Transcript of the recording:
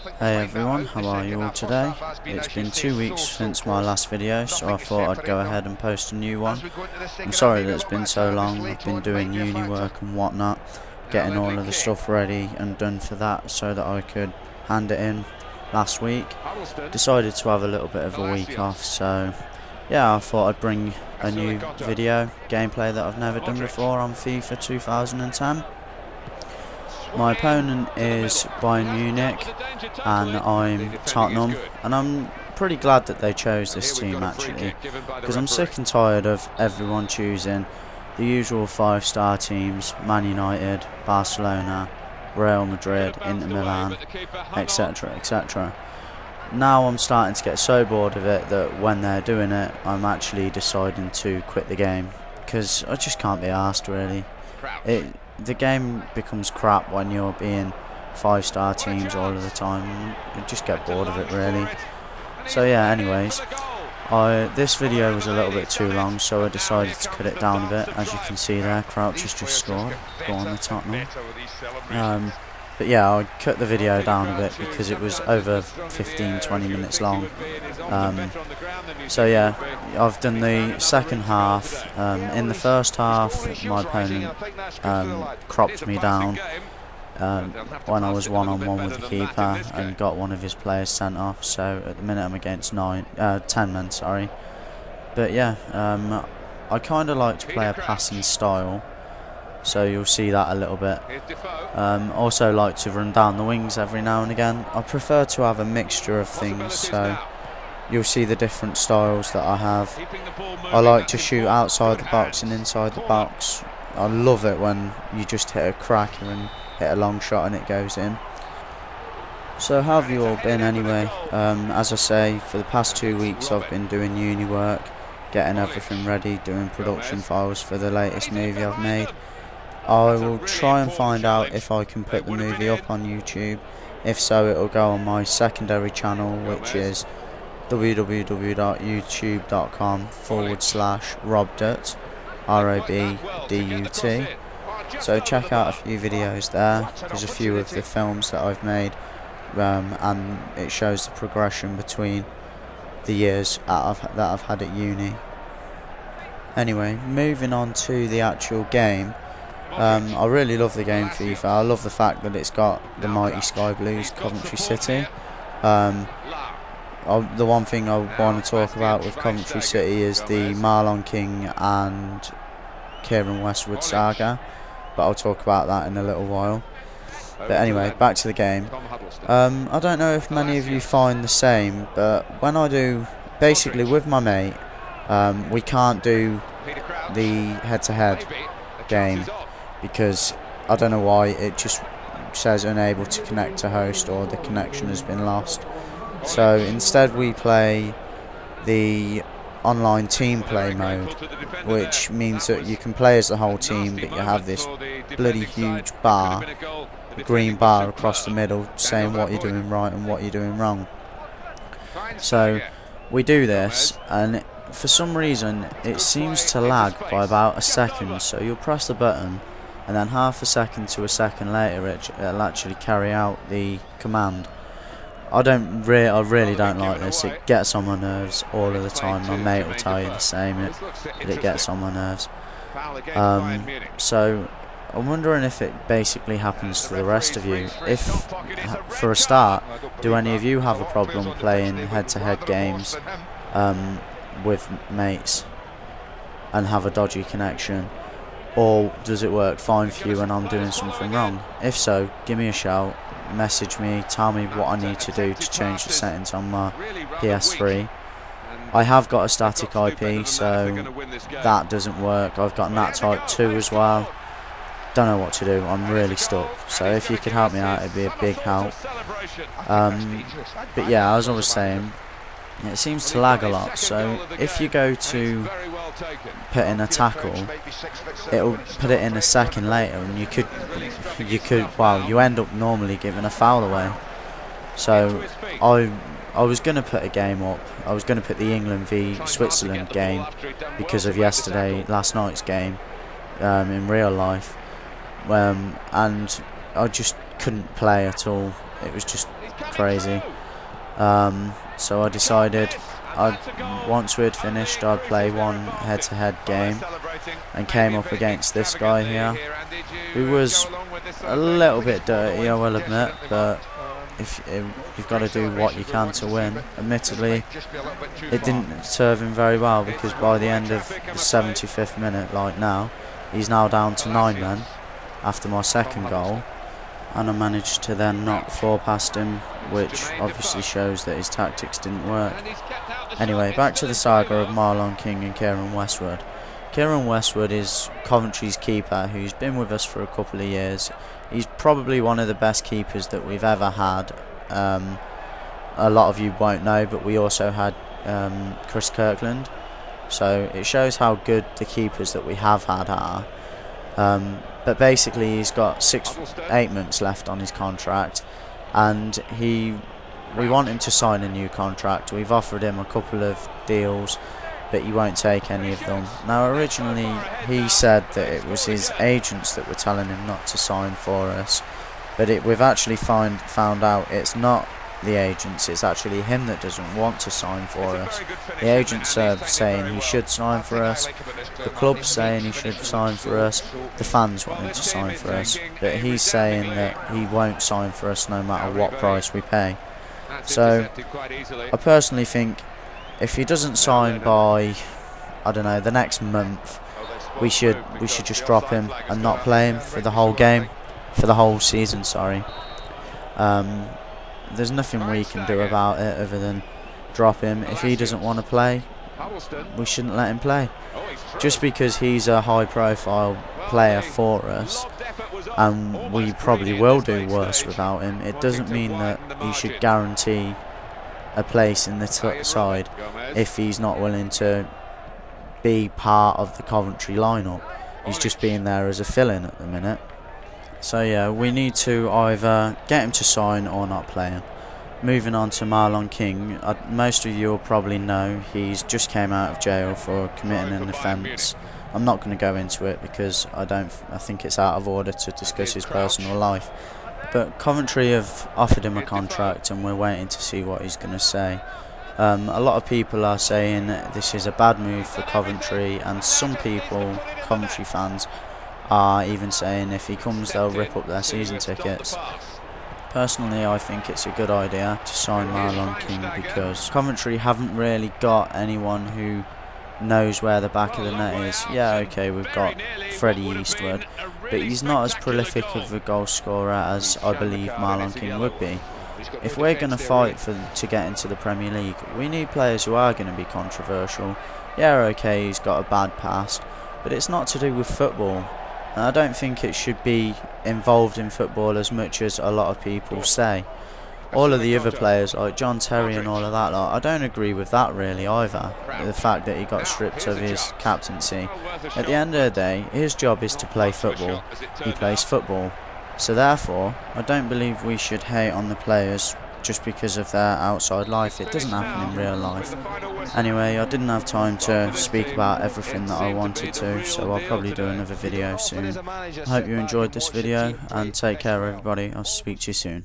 Hey everyone, how are you all today? It's been 2 weeks since my last video, so I thought I'd go ahead and post a new one. I'm sorry that it's been so long. I've been doing uni work and whatnot, getting all of the stuff ready and done for that so that I could hand it in last week. Decided to have a little bit of a week off, so yeah, I thought I'd bring a new video, gameplay that I've never done before on FIFA 2010. My opponent is Bayern Munich and I'm Tottenham, and I'm pretty glad that they chose this team actually, because I'm sick and tired of everyone choosing the usual 5-star teams: Man United, Barcelona, Real Madrid, Inter Milan, etc, etc. Now I'm starting to get so bored of it that when they're doing it, I'm actually deciding to quit the game, because I just can't be arsed really. The game becomes crap when you're being 5-star teams all of the time. You just get bored of it really. So yeah, anyways, this video was a little bit too long, so I decided to cut it down a bit. As you can see there, Crouch has just scored. Go on the Tottenham. But yeah, I cut the video down a bit because it was over 15-20 minutes long. So yeah, I've done the second half. In the first half, my opponent cropped me down when I was one-on-one with the keeper and got one of his players sent off. So at the minute I'm against 10 men, sorry. But yeah, I kind of like to play a passing style, so you'll see that a little bit. Also like to run down the wings every now and again. I prefer to have a mixture of things, so you'll see the different styles that I have. I like to shoot outside the box and inside the box. I love it when you just hit a cracker and hit a long shot and it goes in. So how have you all been anyway? As I say, for the past 2 weeks I've been doing uni work, getting everything ready, doing production files for the latest movie I've made. I will try and find out if I can put the movie up on YouTube. If so, it will go on my secondary channel, which is www.youtube.com/robdut, ROBDUT. So check out a few videos there. There's a few of the films that I've made, and it shows the progression between the years that I've had at uni. Anyway, moving on to the actual game. I really love the game FIFA. I love the fact that it's got the mighty Sky Blues, Coventry City. The one thing I want to talk about with Coventry City is the Marlon King and Keiren Westwood saga, but I'll talk about that in a little while. But anyway, back to the game. I don't know if many of you find the same, but when I do, basically with my mate, we can't do the head-to-head game, because I don't know why, it just says unable to connect to host, or the connection has been lost. So instead we play the online team play mode, which means that you can play as the whole team, but you have this bloody huge bar, green bar across the middle, saying what you're doing right and what you're doing wrong. So we do this, and for some reason it seems to lag by about a second. So you'll press the button, and then half a second to a second later it'll actually carry out the command. I really don't like this. It gets on my nerves all of the time. My mate will tell you the same. It gets on my nerves. So I'm wondering if it basically happens to the rest of you. If, for a start, do any of you have a problem playing head-to-head games with mates and have a dodgy connection? Or does it work fine for you when I'm doing something wrong? If so, give me a shout, message me, tell me what I need to do to change the settings on my PS3. I have got a static IP, so that doesn't work. I've got NAT Type 2 as well. Don't know what to do, I'm really stuck. So if you could help me out, it'd be a big help. But yeah, as I was saying, it seems to lag a lot. So if you go to put in a tackle, it'll put it in a second later, and you end up normally giving a foul away. So I was going to put a game up. I was going to put the England v Switzerland game because of last night's game in real life, and I just couldn't play at all. It was just crazy. So I decided once we had finished, I'd play one head-to-head game, and came up against this guy here, who was a little bit dirty, I will admit, but you've got to do what you can to win. Admittedly, it didn't serve him very well, because by the end of the 75th minute, like now, he's now down to 9 men after my second goal, and I managed to then knock 4 past him, which obviously shows that his tactics didn't work. Anyway, back to the saga of Marlon King and Keiren Westwood. Keiren Westwood is Coventry's keeper, who's been with us for a couple of years. He's probably one of the best keepers that we've ever had. A lot of you won't know, but we also had Chris Kirkland. So it shows how good the keepers that we have had are. But basically he's got 8 months left on his contract, and we want him to sign a new contract. We've offered him a couple of deals, but he won't take any of them. Now originally he said that it was his agents that were telling him not to sign for us, but we've actually found out it's not the agents, it's actually him that doesn't want to sign for us. The agents are saying he should sign for us, the club's saying he should sign for us, the fans want him to sign for us, but he's saying that he won't sign for us no matter what price we pay. So I personally think if he doesn't sign by, I don't know, the next month, we should just drop him and not play him for the whole game, for the whole season, sorry. There's nothing we can do about it other than drop him. If he doesn't want to play, we shouldn't let him play. Just because he's a high profile player for us, and we probably will do worse without him, it doesn't mean that he should guarantee a place in the side if he's not willing to be part of the Coventry lineup. He's just being there as a fill-in at the minute. So yeah, we need to either get him to sign or not play him. Moving on to Marlon King, most of you will probably know he's just came out of jail for committing an offence. I'm not going to go into it because I think it's out of order to discuss his personal life. But Coventry have offered him a contract, and we're waiting to see what he's going to say. A lot of people are saying this is a bad move for Coventry, and some people, Coventry fans, are even saying if he comes they'll rip up their season tickets. Personally, I think it's a good idea to sign Marlon King, because Coventry haven't really got anyone who knows where the back of the net is. Yeah, okay, we've got Freddie Eastwood, but he's not as prolific of a goal scorer as I believe Marlon King would be. If we're going to fight to get into the Premier League, we need players who are going to be controversial. Yeah, okay, he's got a bad past, but it's not to do with football. And I don't think it should be involved in football as much as a lot of people say. All of the other players, like John Terry and all of that lot, I don't agree with that really either. The fact that he got stripped of his captaincy. At the end of the day, his job is to play football. He plays football. So therefore, I don't believe we should hate on the players just because of their outside life. It doesn't happen in real life. Anyway, I didn't have time to speak about everything that I wanted to, so I'll probably do another video soon. I hope you enjoyed this video, and take care everybody. I'll speak to you soon.